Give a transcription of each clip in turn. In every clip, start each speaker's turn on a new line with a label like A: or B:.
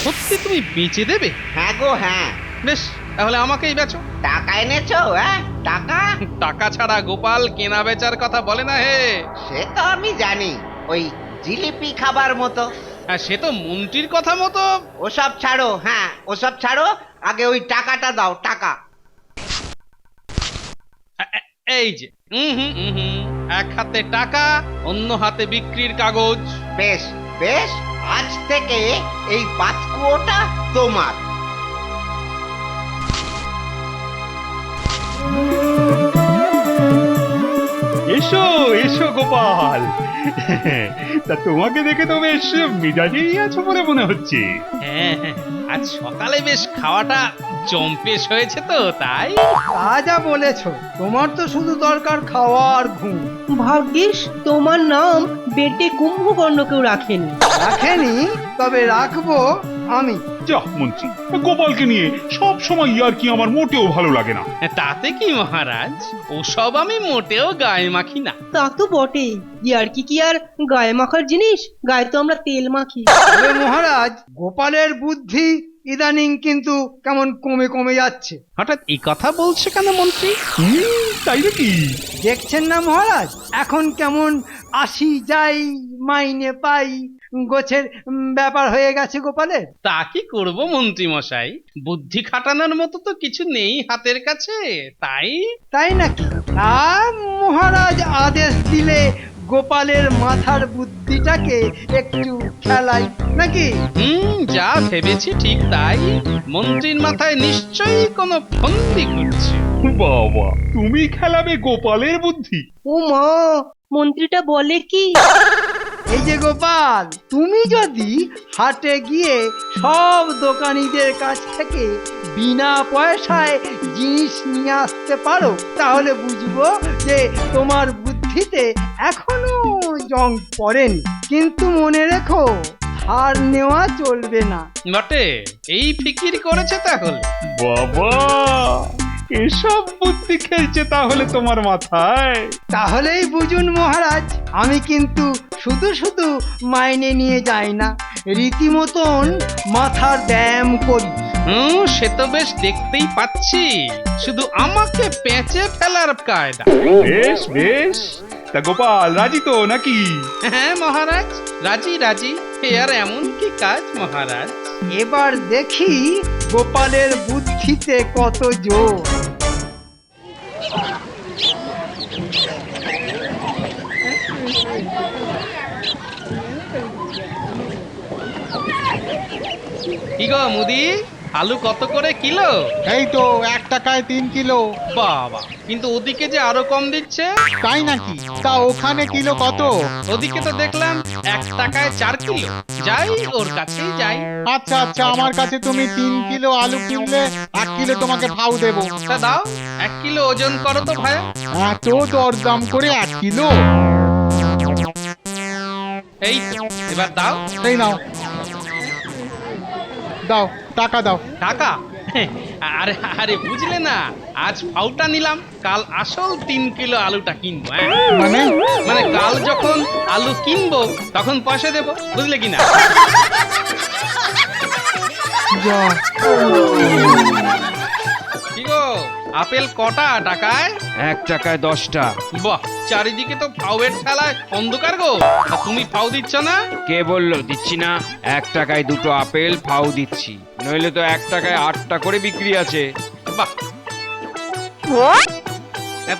A: সত্যি তুমি বেচে দেবে?
B: হ্যাঁ গো হ্যাঁ।
A: বেশ, তাহলে আমাকেই বেচো।
B: টাকা এনেছো? হ্যাঁ টাকা?
A: টাকা ছাড়া গোপাল কেনা বেচার কথা বলে না হে।
B: সে তো আমি জানি, ওই জিলিপি খাবার মতো।
A: আর সে তো মন্ত্রীর কথা মতো।
B: ওসব ছাড়ো, হ্যাঁ ওসব ছাড়ো, আগে ওই টাকাটা দাও, টাকা।
A: এই যে এক হাতে টাকা, অন্য হাতে বিক্রির কাগজ।
B: বেশ বেশ, আজ থেকে এই পাতকুয়োটা তোমার।
C: এসো এসো গোপাল। তা তোমাকে দেখে তো বেশ মেজাজেই আছো বলে মনে হচ্ছে।
A: হ্যাঁ হ্যাঁ, আজ সকালে বেশ খাওয়াটা জম্পেশ হয়েছে তো তাই।
D: তা যা বলেছ, তোমার তো শুধু দরকার খাওয়া আর ঘুম।
E: ভাগ্যিস তোমার নাম বেটে কুম্ভকর্ণ কেউ রাখেনি।
D: রাখেনি, তবে রাখবো আমি।
C: যা মন্ত্রী, গোপালকে নিয়ে সব সময় আর কি আমার মোটেও ভালো লাগে না।
A: তাতে কি মহারাজ, ওসব আমি মোটেও গায়ে মাখি না।
E: তা তো বটেই, ইয়ার্কি কি আর গায়ে মাখার জিনিস? গায়ে তো আমরা তেল মাখি।
D: তবে মহারাজ, গোপালের বুদ্ধি ইদানিং কিন্তু কেমন কমে কমে যাচ্ছে।
A: হঠাৎ এই কথা বলছে কেন মন্ত্রী?
C: তাই নাকি?
D: দেখছেন না মহারাজ, এখন কেমন আসি যাই মাইনে পাই গোছের ব্যাপার হয়ে গেছে গোপালের।
A: তা কি করব মন্ত্রী মশাই, বুদ্ধি খাটানোর মতো তো কিছু নেই হাতের কাছে, তাই।
D: তাই নাকি? তা মহারাজ আদেশ দিলে গোপালের মাথার বুদ্ধিটাকে একটু খেলাই নাকি?
A: যা ভেবেছি ঠিক তাই। মন্ত্রীর মাথায় নিশ্চয়ই কোনো ফন্দি ঘুরছে।
C: বাবা, তুমি খেলাবে গোপালের বুদ্ধি?
E: ও মা, মন্ত্রীটা বলে কি?
D: এই যে গোপাল, তুমি যদি হাটে গিয়ে সব দোকানীদের কাছ থেকে বিনা পয়সায় জিনিস নিয়ে আসতে পারো, তাহলে বুঝবো যে তোমার বুদ্ধিতে এখনো জং পড়েনি। কিন্তু মনে রেখো, ধার নেওয়া চলবে না।
A: বটে, এই ফিকির করেছে তাহলে।
C: বাবা, এসব বুদ্ধি খেলছে তাহলে তোমার মাথায়?
D: তাহলেই বুঝুন মহারাজ, আমি কিন্তু শুধু শুধু মাইনে নিয়ে যাই না, রীতিমতন মাথার ব্যায়াম করি।
A: সে তো বেশ দেখতেই পাচ্ছি, শুধু আমাকে পেঁচে ফেলার কায়দা।
C: বেশ বেশ, তা গোপাল রাজি তো নাকি?
A: হ্যাঁ মহারাজ, রাজি রাজি। এ আর এমন কি কাজ মহারাজ?
D: এবার দেখি গোপালের বুদ্ধিতে কত জোর।
A: কি গো মুদি, আলু কত করে কিলো?
F: এই তো 1 টাকায় 3 কিলো।
A: বাবা, কিন্তু ওদিকে যে আরো কম দিচ্ছে।
F: তাই নাকি? তা ওখানে কিলো কত?
A: ওদিকে তো দেখলাম 1 টাকায় 4 কিলো। যাই, ওর কাছেই যাই।
F: আচ্ছা আচ্ছা, আমার কাছে তুমি 3 কিলো আলু কিনলে 1 কিলো তোমাকে ফাউ দেবো।
A: তা দাও, 1 কিলো ওজন করো তো ভাই।
F: এত দরদাম করে 1 কিলো?
A: এই তো, এবার দাও।
F: এই নাও, দাও টাকা দাও।
A: টাকা? আরে আরে, বুঝলে না, আজ ফাউটা নিলাম, কাল আসল 3 কিলো আলুটা কিনবো।
F: মানে?
A: মানে কাল যখন আলু কিনবো তখন পয়সা দেবো, বুঝলে কিনা?
F: যা,
A: কি গো, আপেল কটা টাকায়?
G: 1 টাকায় 10টা।
A: বাহ, চারিদিকে তো ফাউয়ের ঠেলায় অন্ধকার গো। তা তুমি ফাউ দিচ্ছ না?
G: কে বললো দিচ্ছি না? 1 টাকায় 2টো আপেল ফাউ দিচ্ছি, নইলে তো 1 টাকায় 8টা করে বিক্রি আছে।
A: বাহ,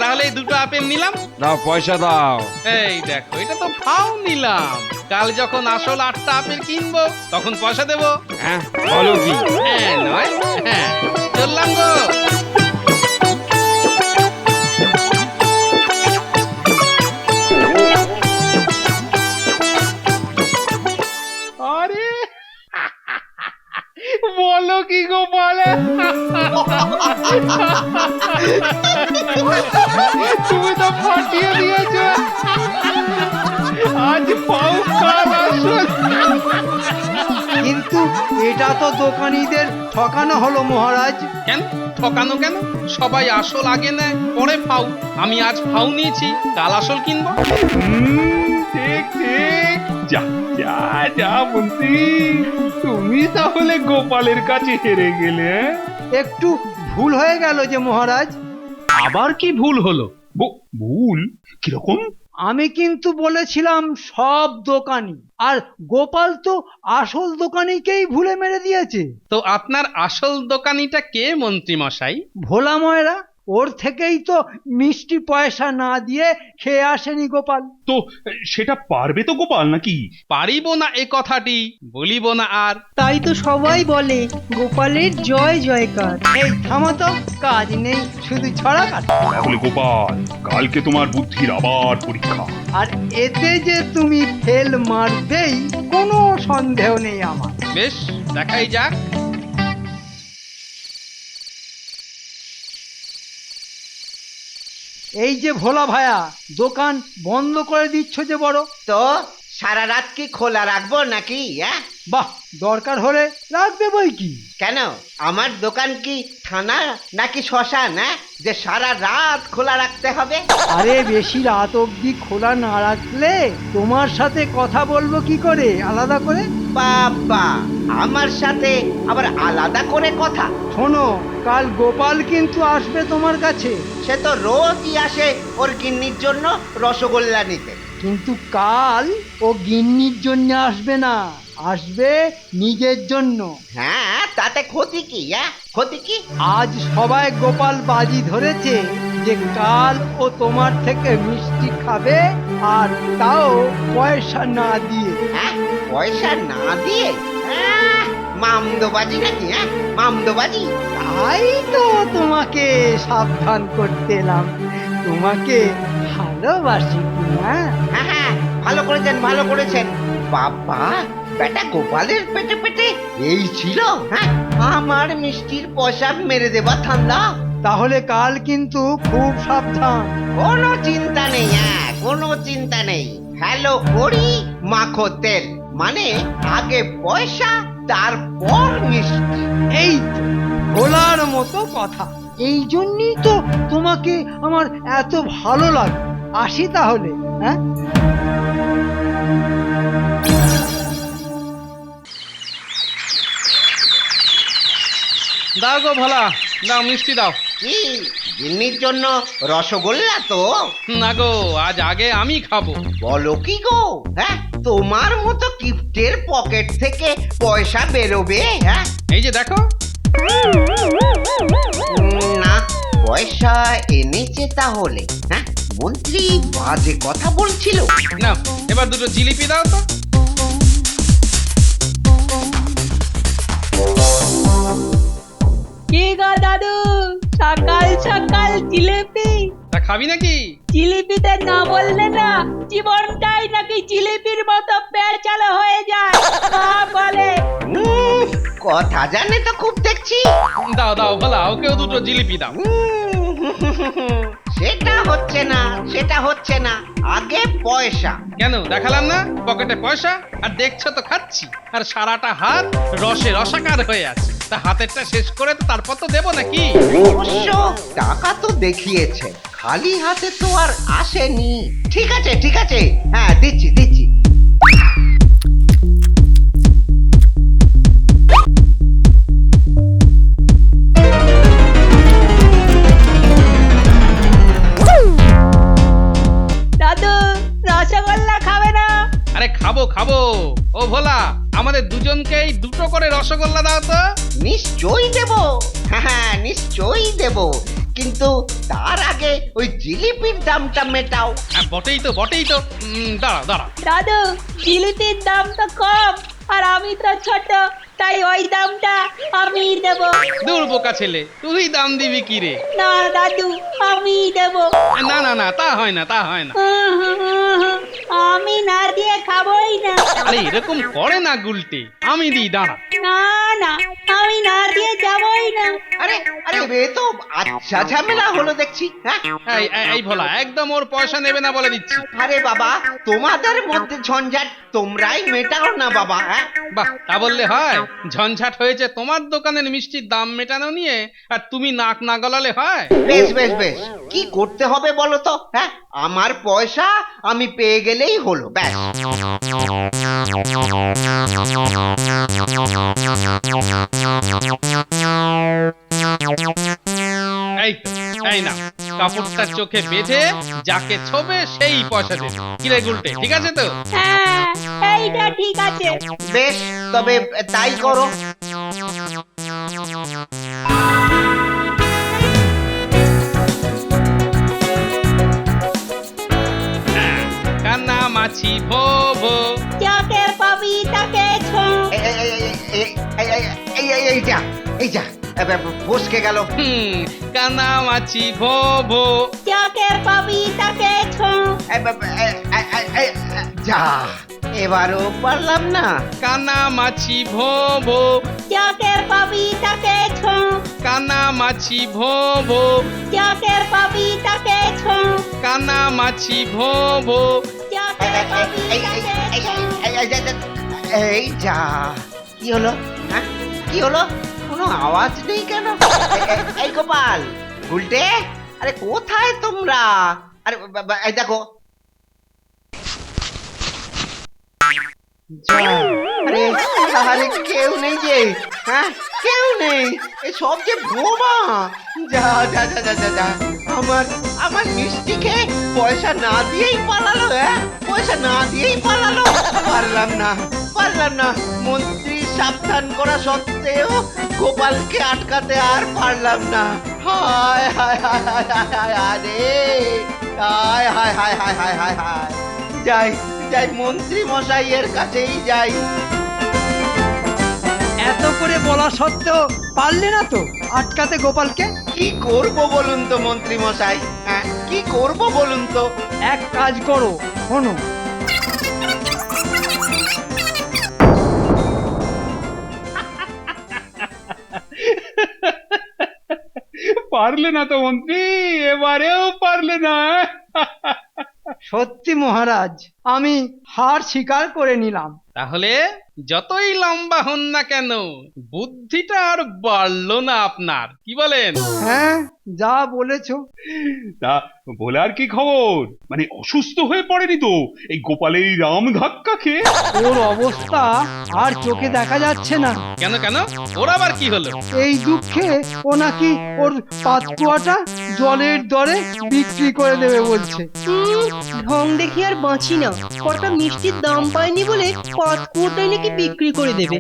A: তাহলে এই 2টো আপেল নিলাম।
G: দাও পয়সা দাও।
A: এই দেখো, এটা তো ফাউ নিলাম, কাল যখন আসল 8টা আপেল কিনবো তখন পয়সা দেবো।
G: হ্যাঁ বলো কি?
A: হ্যাঁ নয়, হ্যাঁ, চললাম গো।
C: আরে বলো কি গোপাল, তুমি তো ফাটিয়ে দিয়েছো। আজ পাও, কাল আসল।
D: কিন্তু এটা তো দোকানীদের ঠকানো হলো মহারাজ।
A: কেন ঠকানো কেন? সবাই আসল আগে নেয়, পরে ফাউ। আমি আজ ফাউ নিয়েছি, কাল আসল কিনবো।
C: ঠিক ঠিক। যা যা যা মন্ত্রী, তুমি তাহলে গোপালের কাছে হেরে গেলে, হ্যাঁ?
D: একটু ভুল হয়ে গেল যে মহারাজ।
A: আবার কি ভুল হলো?
C: ভুল কিরকম?
D: আমি কিন্তু বলেছিলাম সব দোকানি, আর গোপাল তো আসল দোকানিকেই ভুলে মেরে দিয়েছে।
A: তো আপনার আসল দোকানিটা কে মন্ত্রী মশাই?
D: ভোলা ময়রা, ওর থেকেই তো মিষ্টি পয়সা না দিয়ে খেয়ে আসেনি গোপাল।
C: তো সেটা পারবে তো গোপাল নাকি?
A: পারিব না এ কথাটি বলিব না আর।
E: তাই তো সবাই বলে গোপালের জয় জয়কার।
D: এই থামো তো, কাজ নেই শুধু ছড়া কাটা।
C: তাহলে গোপাল, কালকে তোমার বুদ্ধির আবার পরীক্ষা।
D: আর এতে যে তুমি ফেল মারবেই কোনো সন্দেহ নেই আমার।
A: বেশ, দেখাই যাক।
D: এই যে ভোলা ভায়া, দোকান বন্ধ করে দিচ্ছ যে বড়।
B: তো সারা রাত কি খোলা রাখবো নাকি? হ্যাঁ,
D: বাহ, দরকার হলে রাখবে বই কি।
B: কেন আমার দোকান কি থানা নাকি শ্মশান? হ্যাঁ, যে সারা রাত খোলা রাখতে হবে?
D: আরে বেশি রাত অবধি খোলা না রাখলে তোমার সাথে কথা বলবো কি করে আলাদা করে?
B: বাবা, আমার সাথে আবার আলাদা করে কথা?
D: শোনো, কাল গোপাল কিন্তু আসবে তোমার কাছে।
B: সে তো রোজই আসে ওর গিন্নির জন্য রসগোল্লা নিতে।
D: কিন্তু কাল ও গিন্নির জন্য আসবে না, আসবে নিজের জন্য।
B: হ্যাঁ, তাতে ক্ষতি কি? হ্যাঁ, ক্ষতি কি?
D: আজ সবাই গোপাল বাজি ধরেছে যে কাল ও তোমার থেকে মিষ্টি খাবে, আর তাও পয়সা না দিয়ে।
B: হ্যাঁ, পয়সা না দিয়ে? মামদোবাজি নাকি? হ্যাঁ, মামদোবাজি।
D: তাই তো তোমাকে সাবধান করতে এলাম, তোমাকে ভালোবাসি না।
B: হ্যাঁ হ্যাঁ, ভালো করেছেন, ভালো করেছেন। বাবা, বেটা গোপালের পেটে পেটে এই ছিল? হ্যাঁ, আমার মিষ্টির পয়সা মেরে দেবা ঠান্ডা।
D: তাহলে কাল কিন্তু খুব সাবধান।
B: কোনো চিন্তা নেই, হ্যাঁ, কোনো চিন্তা নেই। হ্যালো করি মাখো তেল, মানে আগে পয়সা তারপর মিষ্টি।
D: এই তো ভোলার মতো কথা। এই জন্যই তো তোমাকে আমার এত ভালো লাগে। আসি তাহলে, হ্যাঁ?
A: দাও গো ভোলা, দাও মিষ্টি দাও।
B: কি গিন্নির জন্য রসগোল্লা? তো
A: না গো, আজ আগে আমি খাবো।
B: বলো কি গো? হ্যাঁ, তোমার মতো গিফটের পকেট থেকে পয়সা বেরোবে? হ্যাঁ,
A: এই যে দেখো।
B: না, পয়সা এনেছে তাহলে? হ্যাঁ, মন্ত্রী বাজে কথা বলছিল।
A: না, এবার দুটো জিলিপি দাও তো।
H: কি গো দাদু, সকাল সকাল জিলিপি?
A: তা খাবি নাকি?
H: জিলিপিতে না বললে না, জীবনটাই নাকি জিলিপির মতো পেঁচালো হয়ে যায়। মা বলে
B: কথা জানে তো খুব দেখছি।
A: দাও দাও ভোলা, ওকেও দুটো জিলিপি দাও।
B: সেটা হচ্ছে না, সেটা হচ্ছে না, আগে পয়সা।
A: কেন দেখালাম না পকেটে পয়সা? আর দেখছো তো খাচ্ছি, আর সারাটা হাত রসে রসাকার হয়ে আছে। তা হাতেরটা শেষ করে তো তারপর তো দেবো নাকি?
B: অবশ্য টাকা তো দেখিয়েছে, খালি হাতে তো আর আসেনি। ঠিক আছে, ঠিক আছে, হ্যাঁ, দিচ্ছি দিচ্ছি।
H: দাদু, রসগোল্লা খাবে না?
A: আরে খাবো খাবো। ও ভোলা, আমাদের দুজনকেই দুটো করে রসগোল্লা দাও তো।
B: নিশ্চয়ই দেব, হ্যাঁ নিশ্চয়ই দেব, কিন্তু তার আগে ওই জিলিপির দামটা মেটাও।
A: বটেই তো বটেই তো। দাঁড়া দাঁড়া।
H: দাদু, জিলিপির দাম তো কম, আর আমি তো ছোট, তাই ওই দামটা আমি দেব।
A: দূর বোকা ছেলে, তুই দাম দিবি কি রে?
H: না দাদু, আমি দেব।
A: না না না, তা হয় না, তা হয় না।
H: আমি না দিয়ে খাবোই না।
A: আরে এরকম করে না গুলটে, আমি দিই, দাঁড়া।
H: না না, আমি না দিয়ে যাবই না।
B: আরে আরে এ তো আচ্ছা ঝামেলা হলো দেখছি। হ্যাঁ
A: এই ভোলা একদম ওর পয়সা নেবে না বলে দিচ্ছি।
B: আরে বাবা, তোমাদের মধ্যে ঝঞ্ঝাট তোমরাই মেটাও না বাবা। হ্যাঁ
A: বাহ, তা বললে হয়? ঝঞ্ঝাট হয়েছে তোমার দোকানের মিষ্টির দাম মেটানো নিয়ে, আর তুমি নাক না গলালে হয়?
B: বেশ বেশ বেশ, কি করতে হবে বলো তো? হ্যাঁ, আমার পয়সা আমি পেয়ে গেলেই হলো, ব্যাস।
A: এই তো, এই না, কাপড়টা চোখে বেঁধে যাকে ছোবে সেই পয়সা দেবে। কিরে গুলটে, ঠিক আছে তো?
H: হ্যাঁ, এইটা ঠিক আছে।
B: বেশ, তবে তাই করো।
A: কান্না মাছি ভো ভো।
H: যাকে পাবি তাকে ছো।
B: এই যা, এই যা, বসকে গেল।
A: কান্না মাছি ভো ভো।
H: যাকে পাবি তাকে ছো।
B: যা, এবারও পারলাম না।
A: কান্না মাছি ভো ভো।
H: যাকে পাবি তাকে ছো।
A: কান্না মাছি ভো ভো।
H: যাকে পাবি তাকে ছো।
A: কান্না মাছি ভো ভো।
H: যাকে পাবি তাকে ছো।
B: এই যা, কি হলো? হ্যাঁ, কি হলো? কোনো আওয়াজ নেই কেন? এই গোপাল, উল্টে, আরে কোথায় তোমরা? আরে এই দেখো। আরে আরে কেউ নেই যে। হ্যাঁ, কেউ নেই, এই সব যে বোমা। যা যা যা যা যা যা, আমার আমার মিষ্টিকে পয়সা না দিয়েই পালালো। হ্যাঁ, পয়সা না দিয়েই পালালো। পারলাম না, পারলাম না। মন্ত্রী সাবধান করা সত্ত্বেও গোপালকে আটকাতে আর পারলাম না। হায় হায় হায় হায় হায় হায়, আরে হায় হায় হায় হায় হায় হায় হায়। যাই যাই, মন্ত্রী মশাইয়ের কাছেই যাই।
D: এত করে বলা সত্ত্বেও পারলে না তো আটকাতে গোপালকে?
B: কি করব বলুন তো মন্ত্রী মশাই? হ্যাঁ, কি করব বলুন তো?
D: এক কাজ করো, শোনো।
C: পারলে না তো মন্ত্রী, এবারেও পারলে না।
D: সত্যি মহারাজ, আমি হার স্বীকার করে নিলাম।
A: তাহলে যতই লম্বা হন না কেন, বুদ্ধিটা আর বাড়লো না আপনার, কি বলেন?
D: হ্যাঁ, যা বলেছো।
C: তা ভোলার কি খবর? মানে অসুস্থ হয়ে পড়েনি তো এই গোপালের এই রাম ধাক্কা খেয়ে?
D: ওর অবস্থা আর চোখে দেখা যাচ্ছে না।
A: কেন কেন, ওর আবার কি হলো?
D: এই দুঃখে ও নাকি ওর পাতকুয়াটা জলের দরে বিক্রি করে দেবে বলছে।
E: ঢং দেখি আর বাঁচি না। কটা মিষ্টির দাম পায়নি বলে পাতকুয়োটাই নাকি বিক্রি করে দেবে।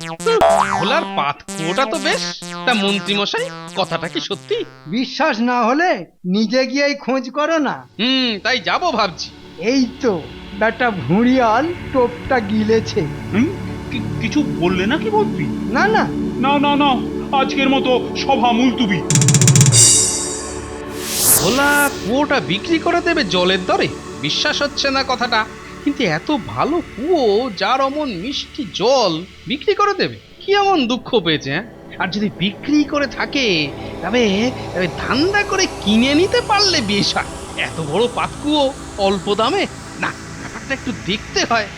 A: ভোলার পাত কুয়োটা তো বেশ। তা মন্ত্রী মশাই, কথাটা কি সত্যি?
D: বিশ্বাস না হলে নিজে গিয়েই খোঁজ করো না।
A: তাই যাব ভাবছি।
D: এই তো বেটা ভুঁড়িয়াল টোপটা গিলেছে।
C: কিছু বললে নাকি মন্ত্রী?
D: না না,
C: না না না, আজকের মতো সভা মুলতুবি।
A: ভোলা কুয়োটা বিক্রি করে দেবে জলের দরে? বিশ্বাস হচ্ছে না কথাটা। কিন্তু এত ভালো কুয়ো, যার অমন মিষ্টি জল বিক্রি করে দেবে, কি এমন দুঃখ পেয়েছে? হ্যাঁ, আর যদি বিক্রি করে থাকে তবে ধান্দা করে কিনে নিতে পারলে বেশ হয়। এত বড় পাতকুয়ো অল্প দামে, না, ব্যাপারটা একটু দেখতে হয়।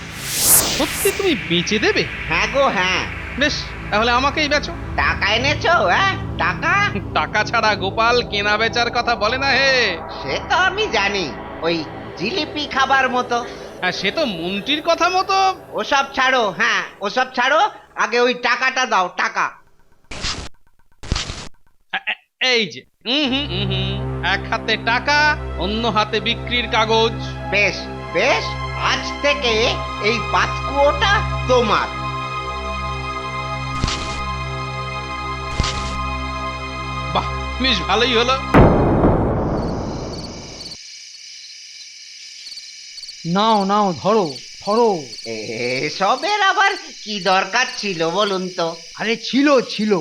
A: সত্যি তুমি বেচে দেবে?
B: হ্যাঁ গো, হ্যাঁ।
A: বেশ, তাহলে আমাকেই বেচো।
B: টাকা এনেছো? হ্যাঁ, টাকা?
A: টাকা ছাড়া গোপাল কেনা বেচার কথা বলে না হে।
B: সে তো আমি জানি, ওই জিলিপি খাবার মতো।
A: আর সে তো মন্ত্রীর কথা মতো।
B: ওসব ছাড়ো। হ্যাঁ, ওসব ছাড়ো, আগে ওই টাকাটা দাও, টাকা।
A: এই যে, এক হাতে টাকা, অন্য হাতে বিক্রির কাগজ।
B: বেশ বেশ, আজ থেকে এই পাতকুয়োটা তোমার।
A: বাহ, বেশ ভালোই হলো।
D: নাও নাও, ধরো ধরো।
B: এসবের আবার কি দরকার ছিল বলুন তো?
D: আরে ছিল ছিল,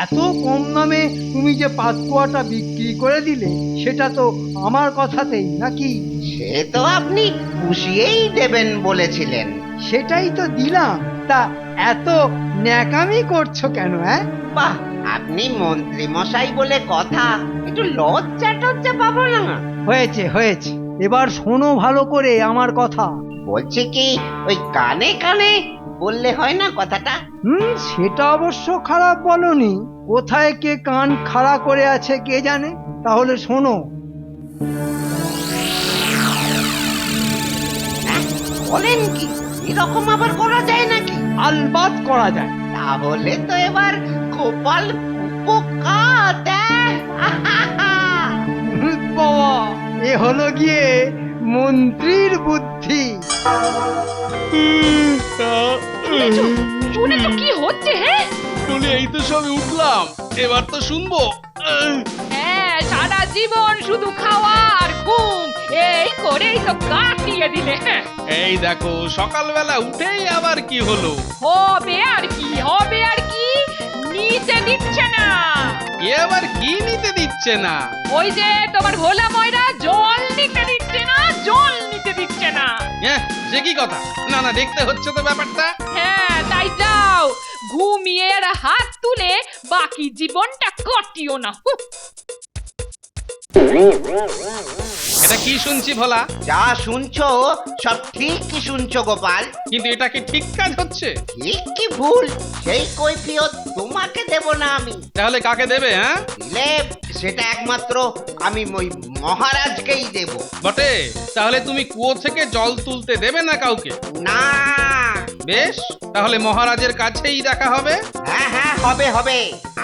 D: এত কম দামে তুমি যে পাতকুয়াটা বিক্রি করে দিলে, সেটা তো আমার কথাতেই নাকি?
B: সে তো আপনি পুষিয়েই দেবেন বলেছিলেন।
D: সেটাই তো দিলাম। তা এত ন্যাকামি করছো কেন? হ্যাঁ,
B: বাহ, আপনি মন্ত্রী মশাই বলে কথা, একটু লজ্জা টজ্জা পাবো না?
D: হয়েছে হয়েছে, এবার শোনো ভালো করে আমার কথা।
B: বলছি কি, ওই কানে কানে বললে হয় না কথাটা?
D: সেটা অবশ্য খারাপ বলনি। কোথায় কে কান খাড়া করে আছে কে জানে। তাহলে শোনো।
B: বলেন কি, এরকম আবার করা যায় নাকি?
D: আলবাত করা যায়।
B: তাহলে তো এবার গোপাল উপকার।
D: বাবা, এ হলো গিয়ে মন্ত্রীর বুদ্ধি।
H: শুনেছো কি হচ্ছে? হ্যাঁ
A: টুনি, এই তো সবে উঠলাম, এবার তো শুনবো।
H: হ্যাঁ, সারা জীবন শুধু খাওয়া আর ঘুম, এই করেই তো কাটিয়ে দিলে। হ্যাঁ,
A: এই দেখো, সকালবেলা উঠেই আবার কি হলো?
H: হবে আর কি, হবে আর কি, নিতে দিচ্ছে না।
A: কে আবার কি নিতে দিচ্ছে না?
H: ওই যে তোমার ভোলা ময়রা জল নিতে দিচ্ছে না, জল নিতে দিচ্ছে না।
A: হ্যাঁ, সে কি কথা? না না, দেখতে হচ্ছে তো ব্যাপারটা।
H: হ্যাঁ, তাই যাও ঘুমিয়ে আর হাত তুলে বাকি জীবনটা কাটিও না।
A: এটা কি শুনছি ভোলা?
B: যা শুনছো সব ঠিকই শুনছো গোপাল।
A: কিন্তু এটা কি ঠিক কাজ হচ্ছে?
B: ঠিক কি ভুল সেই কৈফিয়ত তোমাকে দেব না আমি।
A: তাহলে কাকে দেবে? হ্যাঁ,
B: দিলে সেটা একমাত্র আমি ওই মহারাজকেই দেব।
A: বটে, তাহলে তুমি কুয়ো থেকে জল তুলতে দেবে না কাউকে?
B: না।
A: বেশ, তাহলে মহারাজের কাছেই দেখা হবে।
B: হ্যাঁ হ্যাঁ, হবে হবে।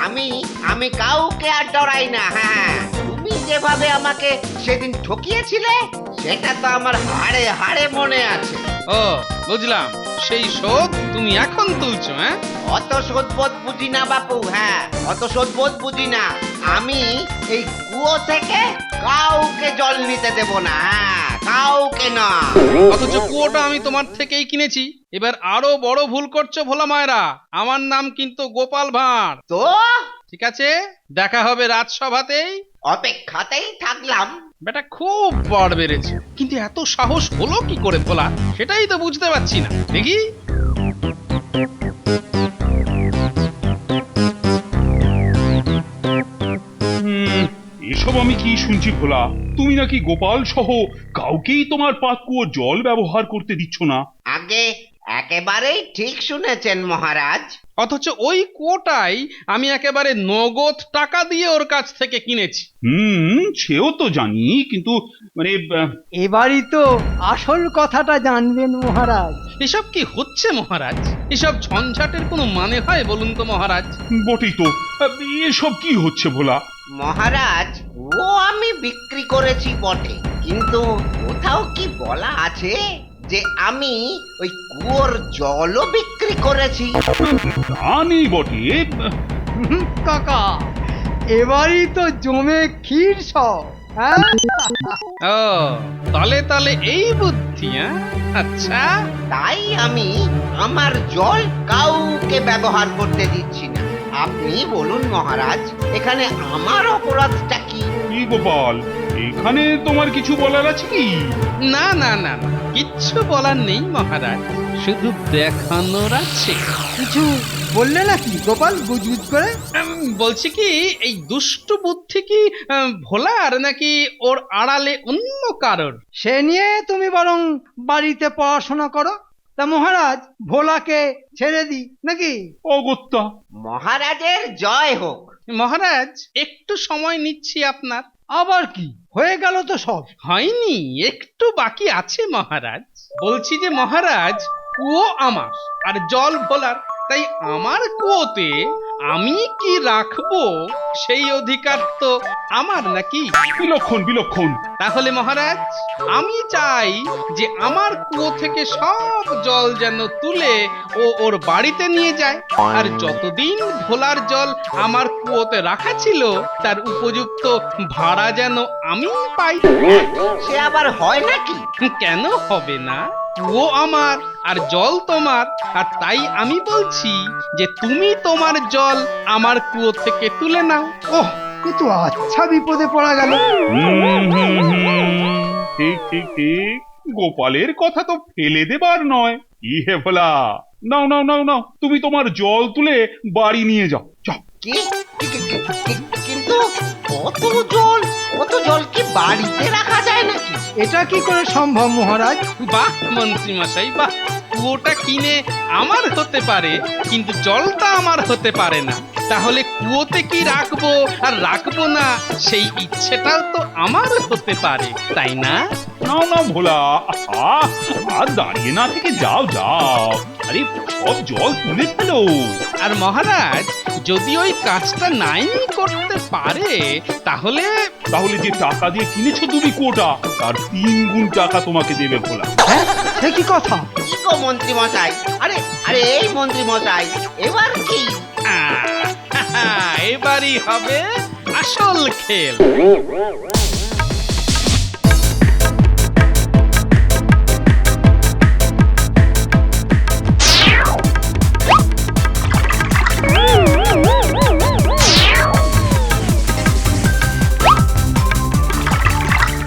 B: আমি আমি কাউকে আর ডরাই না। হ্যাঁ, তুমি যেভাবে আমাকে সেদিন ঠকিয়েছিলে সেটা তো আমার হাড়ে হাড়ে মনে আছে।
A: ও, বুঝলাম, সেই শোধ তুমি এখন তুলছো। হ্যাঁ,
B: অত শোধবোধ বুঝি না বাপু। হ্যাঁ, অত শোধবোধ বুঝি না। আমি এই কুয়ো থেকে কাউকে জল নিতে দেব না। হ্যাঁ, কাউকে না।
A: অথচ কুয়োটা আমি তোমার থেকেই কিনেছি। এবার আরো বড় ভুল করছো ভোলা মায়েরা। আমার নাম কিন্তু গোপাল ভাঁড়।
B: তো
A: ঠিক আছে, দেখা হবে রাজসভাতেই।
B: অপেক্ষাতেই থাকলাম।
A: বেটা খুব বড় বেড়েছে, কিন্তু এত সাহস হলো কি করে ভোলা, সেটাই তো বুঝতে পারছি না। দেখি,
C: এসব আমি কি শুনছি ভোলা? তুমি নাকি গোপাল সহ কাউকেই তোমার পাতকুয়ো জল ব্যবহার করতে দিচ্ছ না।
B: আগে একেবারেই ঠিক শুনেছেন মহারাজ।
A: অথচ ওই কুয়োটাই আমি একেবারে নগদ টাকা দিয়ে ওর কাছ থেকে কিনেছি।
C: সেও তো জানি, কিন্তু মানে
D: এবারই তো আসল কথাটা জানবেন মহারাজ।
A: এসব কি হচ্ছে মহারাজ? এসব ঝঞ্ঝাটের কোনো মানে হয় বলুন তো মহারাজ?
C: বটেই তো। এসব কি হচ্ছে ভোলা?
B: মহারাজ, ও আমি বিক্রি করেছি বটে, কিন্তু কোথাও কি বলা আছে যে আমি ওই কুয়োর জলও বিক্রি করেছি?
C: তা নেই বটে।
D: কাকা, এবারই তো জমে ক্ষীর সব। হ্যাঁ,
A: ও, তালে তালে এই বুদ্ধি। হ্যাঁ, আচ্ছা,
B: তাই আমি আমার জল কাউকে ব্যবহার করতে দিচ্ছি না। আপনি বলুন মহারাজ, এখানে আমার অপরাধটা কি?
C: কি গোপাল, এখানে তোমার কিছু বলার আছে কি?
A: না না না না, কিচ্ছু বলার নেই মহারাজ, শুধু দেখানোর আছে।
D: কিছু বললে নাকি গোপাল গুজগুজ করে?
A: বলছি কি, এই দুষ্টু বুদ্ধি কি ভোলার নাকি ওর আড়ালে অন্য কারোর?
D: সে নিয়ে তুমি বরং বাড়িতে পড়াশোনা করো। তা মহারাজ, ভোলাকে ছেড়ে দি নাকি?
C: অগত্যা।
B: মহারাজের জয় হোক।
A: মহারাজ, একটু সময় নিচ্ছি আপনার।
D: আবার কি হয়ে গেল তো সব?
A: হয়নি, একটু বাকি আছে মহারাজ। বলছি যে মহারাজ, কুয়ো আমার আর জল ভোলার, তাই আমার কুয়োতে আমি কি রাখবো সেই অধিকার তো আমার নাকি?
C: বিলক্ষণ বিলক্ষণ।
A: তাহলে মহারাজ, আমি চাই যে আমার কুয়ো থেকে সব জল যেন তুলে ও ওর বাড়িতে নিয়ে যায়, আর যতদিন ভোলার জল আমার কুয়োতে রাখা ছিল তার উপযুক্ত ভাড়া যেন আমি পাই।
B: সে আবার হয় নাকি?
A: কেন হবে না? কুয়ো আমার আর জল তোমার, আর তাই আমি বলছি যে তুমি তোমার জল আমার কুয়ো থেকে তুলে নাও।
D: ওহ, কিন্তু আচ্ছা বিপদে পড়া গেল।
C: ঠিক ঠিক ঠিক, গোপালের কথা তো ফেলে দেবার নয়। কি হে ভোলা, নাও নাও নাও নাও, তুমি তোমার জল তুলে বাড়ি নিয়ে যাও, যাও।
B: কিন্তু অত জল কি বাড়িতে রাখা যায় নাকি?
D: এটা কি করে সম্ভব মহারাজ?
A: বাহ মন্ত্রী মশাই বাহ, কুয়োটা কিনে আমার হতে পারে কিন্তু জলটা আমার হতে পারে না। তাহলে কুয়োতে কি রাখবো আর রাখবো না সেই ইচ্ছেটাও তো আমার হতে পারে, তাই না?
C: নাও নাও ভোলা, আর দাঁড়িয়ে না থেকে যাও যাও, আরে সব জল তুলে ফেলো।
A: আর মহারাজ যদি ওই কাজটা নাই করতে পারে তাহলে
C: তাহলে যে টাকা দিয়ে কিনেছো তুমি কুয়োটা, তার 3 গুণ টাকা তোমাকে দেবে ভোলা।
D: হ্যাঁ, সে কি কথা?
B: কি গো মন্ত্রী মশাই, আরে আরে এই মন্ত্রী মশাই, এবার কি?
A: এবারই হবে আসল খেল।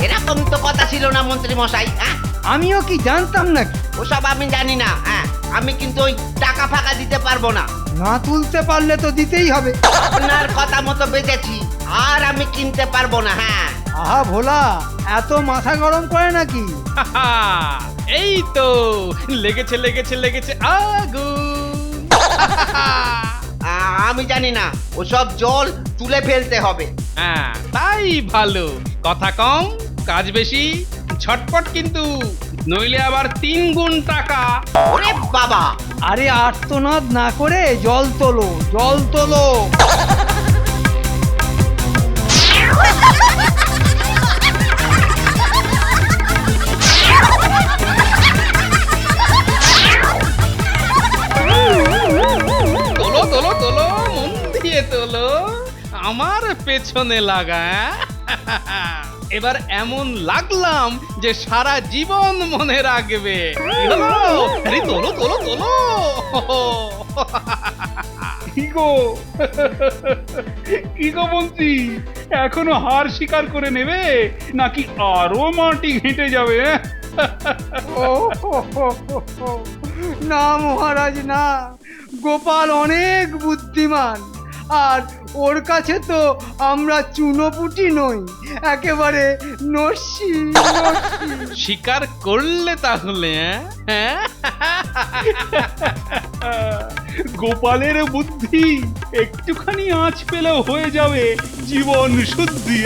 B: এরকম তো কথা ছিল না মন্ত্রী মশাই। হ্যাঁ,
D: আমিও কি জানতাম নাকি?
B: ওসব আমি জানি না। হ্যাঁ, আমি কিন্তু ওই টাকা ফাঁকা দিতে পারবো না।
D: না তুলতে পারলে তো দিতেই হবে।
B: আপনার কথা মতো বেঁচেছি, আর আমি কিনতে পারবো না। হ্যাঁ,
D: আহা ভোলা, এত মাথা গরম করে নাকি?
A: এই তো লেগেছে লেগেছে লেগেছে আগুন।
B: আমি জানি না, ওসব জল তুলে ফেলতে হবে।
A: হ্যাঁ তাই ভালো, কথা কম কাজ বেশি, ঝটপট কিন্তু, নইলে আবার 3 গুণ টাকা।
B: ওরে বাবা,
D: আরে আর্তনাদ না করে জল তোলো, জল তোলো।
A: তোলো তোলো তোলো, মন দিয়ে তোলো, আমার পেছনে লাগা। এবার এমন লাগলাম যে সারা জীবন মনে রাখবে। কি হলো? আরে তোলো তোলো তোলো।
C: কি গো কি গো মন্ত্রী, এখনো হার স্বীকার করে নেবে নাকি আরো মাটি ঘেঁটে যাবে?
D: ও হো হো হো হো। না মহারাজ না, গোপাল অনেক বুদ্ধিমান, আর ওর কাছে তো আমরা চুনোপুটি নই, একেবারে নস্যি নস্যি।
A: স্বীকার করলে তাহলে? হ্যাঁ
C: গোপালের বুদ্ধি একটুখানি আঁচ পেলেও হয়ে যাবে জীবন শুদ্ধি।